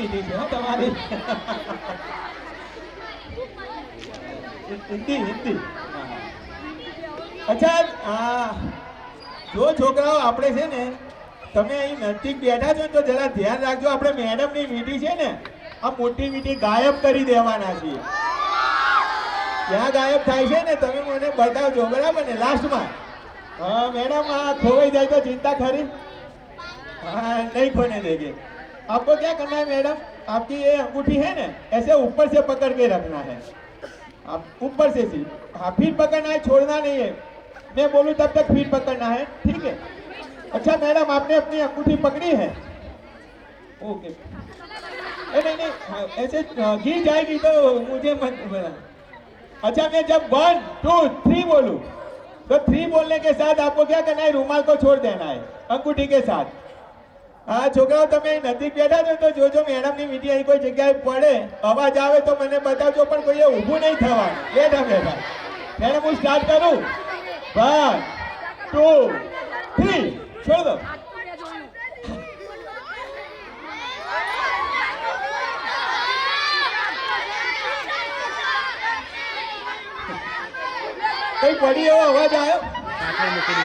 મીઠી છે હો તમારી. હિન્દી હિન્દી. અચ્છા જો છોકરાઓ આપણે છે ને તમે અહીં નજીક બેઠા છો ને તો જરા ધ્યાન રાખજો. આપણે મેડમની મીઠી છે ને આ મોટી મીઠી ગાયબ કરી દેવાના છીએ. ક્યાં ગાયબ થાય છે ને તમે મને બતાવજો બરાબર ને લાસ્ટમાં. हाँ मैडम हाँ खोई जाए तो चिंता खरी. हाँ नहीं खोने देंगे. आपको क्या करना है मैडम, आपकी ये अंगूठी है ना ऐसे ऊपर से पकड़ के रखना है. आप ऊपर से सी हाँ फिर पकड़ना है, छोड़ना नहीं है. मैं बोलूँ तब तक फिर पकड़ना है, ठीक है. अच्छा मैडम आपने अपनी अंगूठी पकड़ी है. ओके नहीं नहीं हाँ, ऐसे गिर जाएगी तो मुझे मत बना. अच्छा मैं जब 1 2 3 बोलूँ तो 3 बोलने के साथ आपको क्या करना है, रूमाल को छोड़ देना है अंगूठी के साथ. हाँ છોકરાઓ તમે નજીક બેઠા છો તો જોજો મેડમની મીઠી અહીં કોઈ જગ્યાએ પડે અવાજ આવે તો મને બતાવજો, પણ કોઈએ ઊભું નહીં થવાનું બેઠા બેઠા. મેડમ હું સ્ટાર્ટ કરું 1 2 3 છોડ દો. કઈ પડી એવો અવાજ આવ્યો.